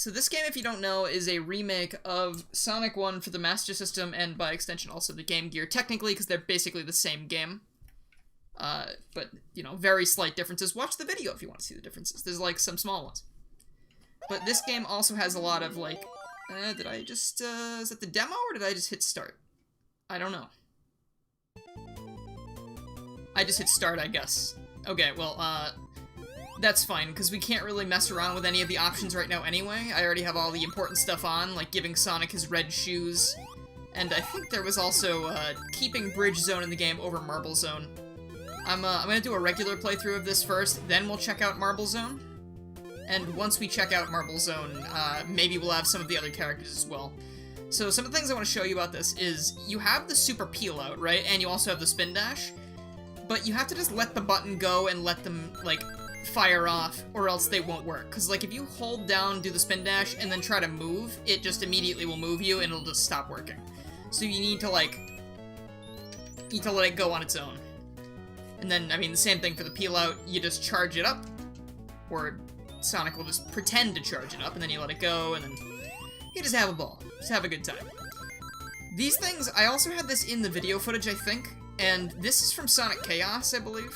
So this game, if you don't know, is a remake of Sonic 1 for the Master System and by extension also the Game Gear, technically because they're basically the same game. But, you know, very slight differences. Watch the video if you want to see the differences. There's, like, some small ones. But this game also has a lot of, like, did I just, is that the demo or did I just hit start? I don't know. I just hit start, I guess. Okay, well, that's fine, because we can't really mess around with any of the options right now anyway. I already have all the important stuff on, like giving Sonic his red shoes. And I think there was also, keeping Bridge Zone in the game over Marble Zone. I'm gonna do a regular playthrough of this first, then we'll check out Marble Zone. And once we check out Marble Zone, maybe we'll have some of the other characters as well. So some of the things I want to show you about this is, you have the super peel out, right? And you also have the spin dash. But you have to just let the button go and let them, like, fire off, or else they won't work. Because, like, if you hold down, do the spin dash, and then try to move, it just immediately will move you, and it'll just stop working. So you need to, like, let it go on its own. And then, I mean, the same thing for the peel out, you just charge it up, or Sonic will just pretend to charge it up, and then you let it go, and then you just have a ball. Just have a good time. These things, I also had this in the video footage, I think, and this is from Sonic Chaos, I believe.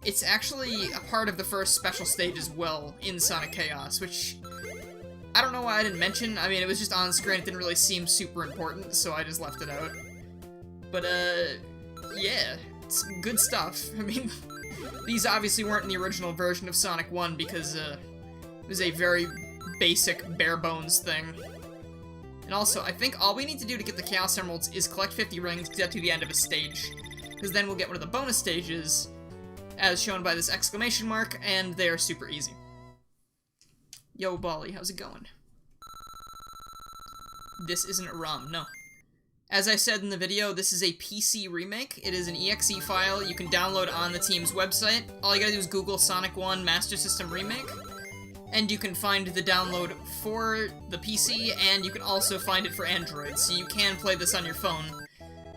It's actually a part of the first special stage as well in Sonic Chaos, which I don't know why I didn't mention. I mean, it was just on screen, it didn't really seem super important, so I just left it out. But, yeah, it's good stuff. I mean, these obviously weren't in the original version of Sonic 1 because, it was a very basic, bare-bones thing. And also, I think all we need to do to get the Chaos Emeralds is collect 50 rings to get to the end of a stage. Because then we'll get one of the bonus stages, as shown by this exclamation mark, and they are super easy. Yo, Bali, how's it going? This isn't a ROM, no. As I said in the video, this is a PC remake. It is an EXE file you can download on the team's website. All you gotta do is Google Sonic 1 Master System Remake, and you can find the download for the PC, and you can also find it for Android, so you can play this on your phone,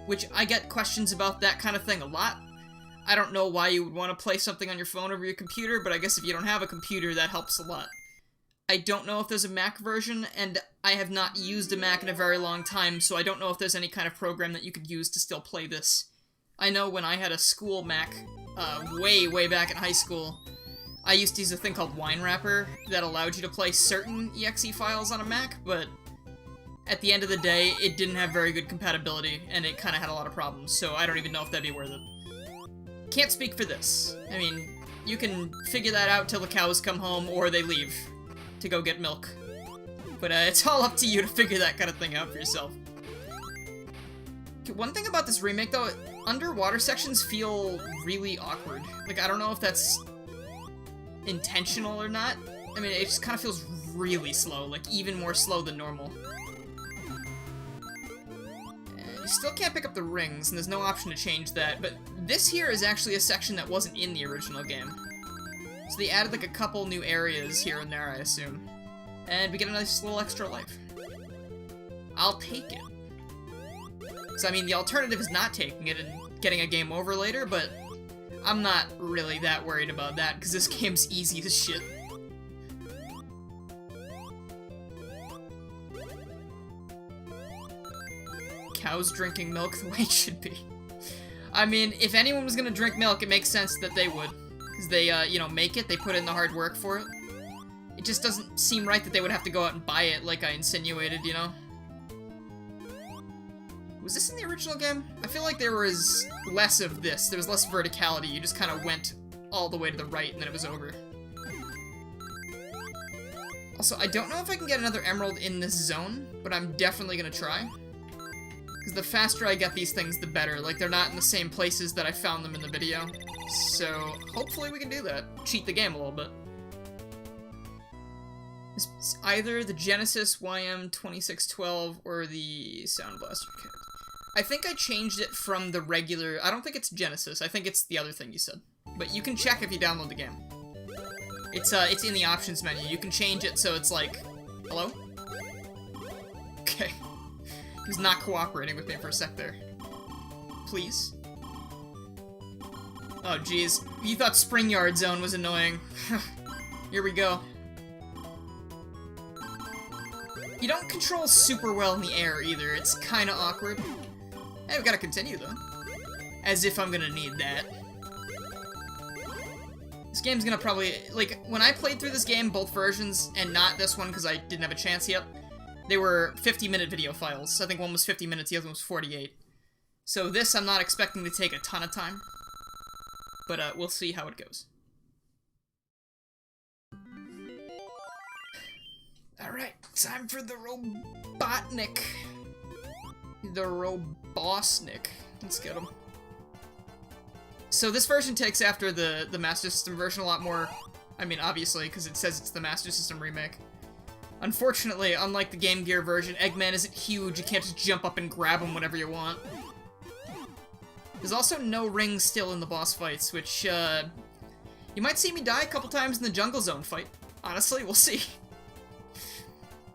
which I get questions about that kind of thing a lot. I don't know why you would want to play something on your phone over your computer, but I guess if you don't have a computer, that helps a lot. I don't know if there's a Mac version, and I have not used a Mac in a very long time, so I don't know if there's any kind of program that you could use to still play this. I know when I had a school Mac, way back in high school, I used to use a thing called Wine Wrapper that allowed you to play certain EXE files on a Mac, but at the end of the day, it didn't have very good compatibility, and it kind of had a lot of problems, so I don't even know if that'd be worth it. Can't speak for this. I mean, you can figure that out till the cows come home, or they leave to go get milk. But it's all up to you to figure that kind of thing out for yourself. One thing about this remake, though, underwater sections feel really awkward. Like, I don't know if that's intentional or not. I mean, it just kind of feels really slow, like even more slow than normal. And you still can't pick up the rings, and there's no option to change that, but this here is actually a section that wasn't in the original game. So they added like a couple new areas here and there, I assume. And we get a nice little extra life. I'll take it. So I mean, the alternative is not taking it and getting a game over later, but I'm not really that worried about that, because this game's easy as shit. Cows drinking milk the way it should be. I mean, if anyone was gonna drink milk, it makes sense that they would. Because they, you know, make it, they put in the hard work for it. It just doesn't seem right that they would have to go out and buy it like I insinuated, you know? Was this in the original game? I feel like there was less of this. There was less verticality. You just kind of went all the way to the right and then it was over. Also, I don't know if I can get another emerald in this zone, but I'm definitely gonna try. Because the faster I get these things, the better. Like, they're not in the same places that I found them in the video. So, hopefully we can do that. Cheat the game a little bit. It's either the Genesis YM2612 or the Sound Blaster kit. I think I changed it from the regular... I don't think it's Genesis. I think it's the other thing you said. But you can check if you download the game. It's in the options menu. You can change it so it's like... Hello? Okay. He was not cooperating with me for a sec there. Please? Oh, jeez. You thought Spring Yard Zone was annoying. Here we go. You don't control super well in the air either, it's kinda awkward. Hey, we gotta continue though. As if I'm gonna need that. This game's gonna probably, like, when I played through this game, both versions, and not this one because I didn't have a chance yet, they were 50-minute video files. I think one was 50 minutes, the other one was 48. So this I'm not expecting to take a ton of time. But we'll see how it goes. Alright, time for the Robotnik. The Robosnik. Let's get him. So this version takes after the Master System version a lot more. I mean, obviously, because it says it's the Master System remake. Unfortunately, unlike the Game Gear version, Eggman isn't huge, you can't just jump up and grab him whenever you want. There's also no rings still in the boss fights, which, you might see me die a couple times in the Jungle Zone fight. Honestly, we'll see.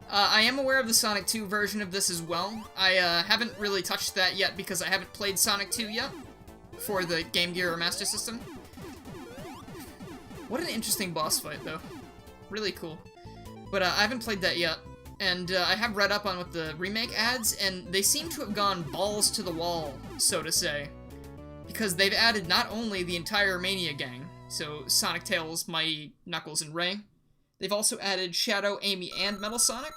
I am aware of the Sonic 2 version of this as well. I haven't really touched that yet because I haven't played Sonic 2 yet for the Game Gear or Master System. What an interesting boss fight, though. Really cool. But I haven't played that yet, and I have read up on what the remake adds, and they seem to have gone balls to the wall, so to say. Because they've added not only the entire Mania gang, so Sonic, Tails, Mighty, Knuckles, and Ray, they've also added Shadow, Amy, and Metal Sonic.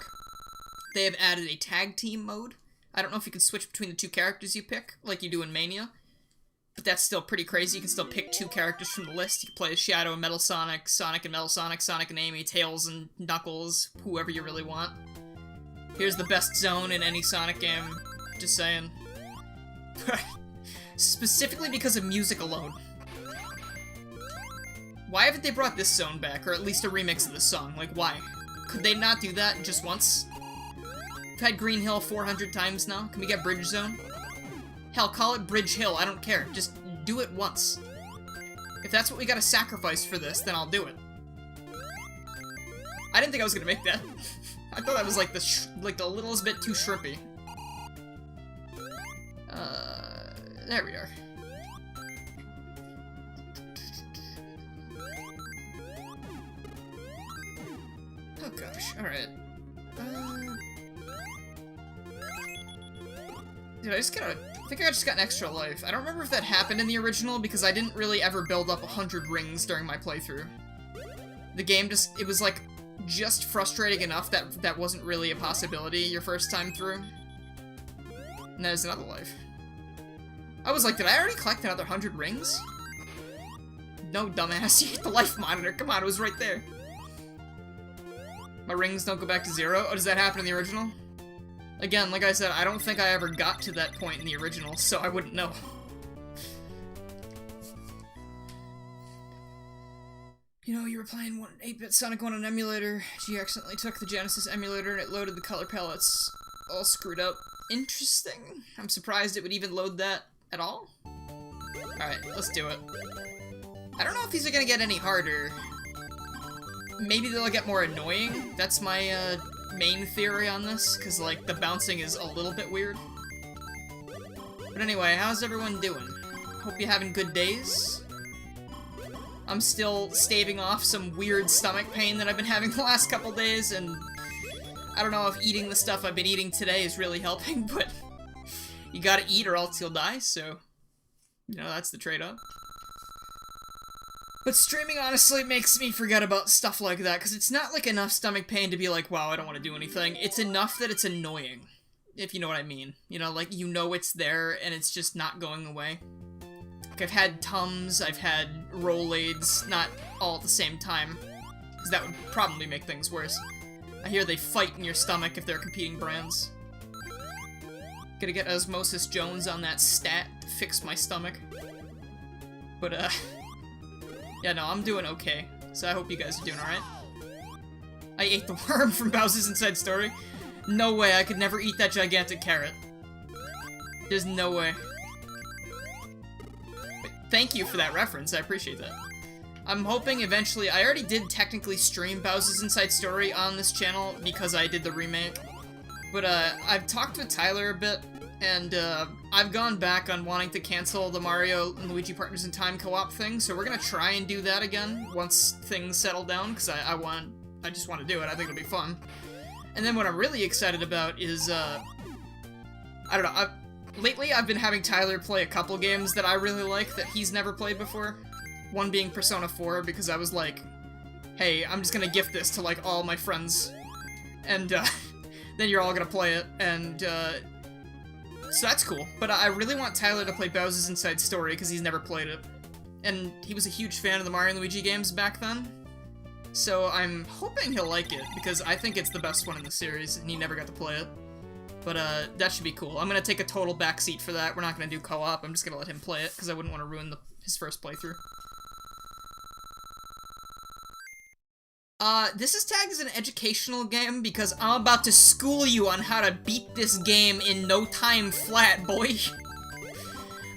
They have added a tag team mode. I don't know if you can switch between the two characters you pick, like you do in Mania, but that's still pretty crazy. You can still pick two characters from the list. You can play as Shadow and Metal Sonic, Sonic and Metal Sonic, Sonic and Amy, Tails and Knuckles, whoever you really want. Here's the best zone in any Sonic game, just saying. Specifically because of music alone. Why haven't they brought this zone back, or at least a remix of this song? Like, why? Could they not do that just once? We've had Green Hill 400 times now. Can we get Bridge Zone? Hell, call it Bridge Hill, I don't care. Just do it once. If that's what we gotta sacrifice for this, then I'll do it. I didn't think I was gonna make that. I thought that was like the littlest bit too shrimpy. There we are. Oh gosh, alright. Dude, I think I just got an extra life. I don't remember if that happened in the original, because I didn't really ever build up 100 rings during my playthrough. The game it was like, just frustrating enough that that wasn't really a possibility your first time through. And there's another life. I was like, did I already collect another 100 rings? No, dumbass, you hit the life monitor. Come on, it was right there. My rings don't go back to 0? Oh, does that happen in the original? Again, like I said, I don't think I ever got to that point in the original, so I wouldn't know. You know, you were playing 8-bit Sonic 1 on emulator, you accidentally took the Genesis emulator and it loaded the color palettes all screwed up. Interesting. I'm surprised it would even load that at all. Alright, let's do it. I don't know if these are gonna get any harder. Maybe they'll get more annoying. That's my, main theory on this, because, like, the bouncing is a little bit weird. But anyway, how's everyone doing? Hope you're having good days. I'm still staving off some weird stomach pain that I've been having the last couple days, and I don't know if eating the stuff I've been eating today is really helping, but you gotta eat or else you'll die, so, you know, that's the trade-off. But streaming honestly makes me forget about stuff like that, because it's not like enough stomach pain to be like, wow, I don't want to do anything. It's enough that it's annoying, if you know what I mean. You know, like, you know it's there, and it's just not going away. Like, I've had Tums, I've had Rolaids, not all at the same time, because that would probably make things worse. I hear they fight in your stomach if they're competing brands. Gotta get Osmosis Jones on that stat to fix my stomach. But, yeah, no, I'm doing okay, so I hope you guys are doing alright. I ate the worm from Bowser's Inside Story. No way, I could never eat that gigantic carrot. There's no way. But thank you for that reference, I appreciate that. I'm hoping eventually, I already did technically stream Bowser's Inside Story on this channel because I did the remake. But, I've talked with Tyler a bit, and, I've gone back on wanting to cancel the Mario and Luigi Partners in Time co-op thing, so we're gonna try and do that again once things settle down, because I just want to do it. I think it'll be fun. And then what I'm really excited about is, I don't know, lately I've been having Tyler play a couple games that I really like that he's never played before. One being Persona 4, because I was like, hey, I'm just gonna gift this to, like, all my friends. And, then you're all gonna play it, and, so that's cool. But I really want Tyler to play Bowser's Inside Story, because he's never played it. And he was a huge fan of the Mario & Luigi games back then. So I'm hoping he'll like it, because I think it's the best one in the series, and he never got to play it. But, that should be cool. I'm gonna take a total backseat for that. We're not gonna do co-op. I'm just gonna let him play it, because I wouldn't want to ruin his first playthrough. This is tagged as an educational game because I'm about to school you on how to beat this game in no time flat, boy.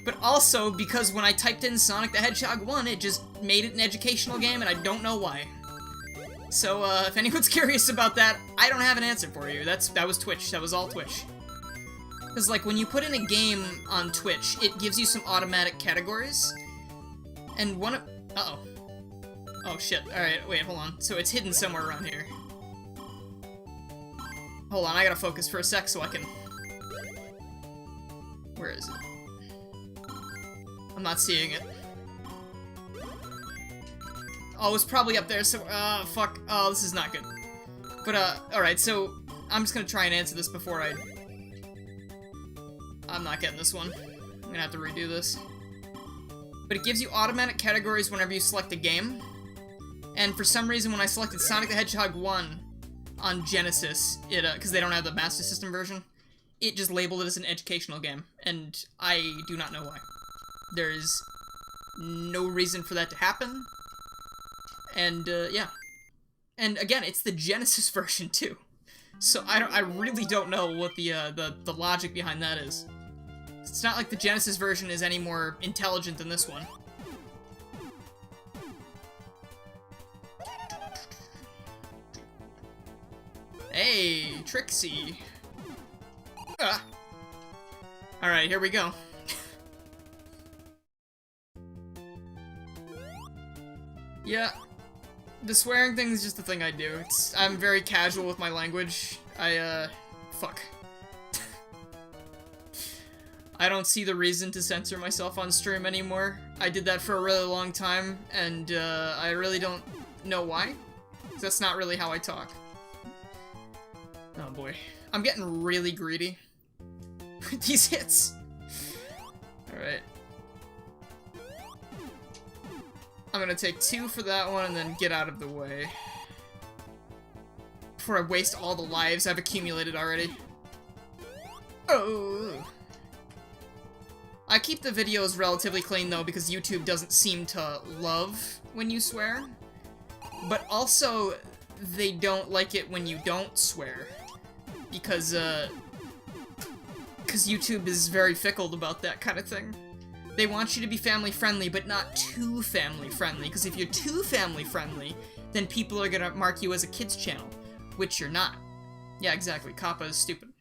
But also because when I typed in Sonic the Hedgehog 1, it just made it an educational game, and I don't know why. So, if anyone's curious about that, I don't have an answer for you. That was Twitch. That was all Twitch. Because, like, when you put in a game on Twitch, it gives you some automatic categories. And one of... Uh-oh. Oh, shit. Alright, wait, hold on. So it's hidden somewhere around here. Hold on, I gotta focus for a sec so I can... Where is it? I'm not seeing it. Oh, it's probably up there, so... fuck. Oh, this is not good. But, alright, so... I'm just gonna try and answer this before I... I'm not getting this one. I'm gonna have to redo this. But it gives you automatic categories whenever you select a game. And for some reason, when I selected Sonic the Hedgehog 1 on Genesis, because they don't have the Master System version, it just labeled it as an educational game, and I do not know why. There is no reason for that to happen, and, yeah. And again, it's the Genesis version, too. So I really don't know what the logic behind that is. It's not like the Genesis version is any more intelligent than this one. Hey, Trixie. Ah. Alright, here we go. Yeah, the swearing thing is just the thing I do. I'm very casual with my language. Fuck. I don't see the reason to censor myself on stream anymore. I did that for a really long time, and, I really don't know why. 'Cause that's not really how I talk. Oh boy. I'm getting really greedy with these hits. Alright. I'm gonna take 2 for that one and then get out of the way. Before I waste all the lives I've accumulated already. Oh! I keep the videos relatively clean though because YouTube doesn't seem to love when you swear. But also, they don't like it when you don't swear. Because YouTube is very fickle about that kind of thing. They want you to be family-friendly, but not too family-friendly, because if you're too family-friendly, then people are gonna mark you as a kids channel, which you're not. Yeah, exactly. Kappa is stupid.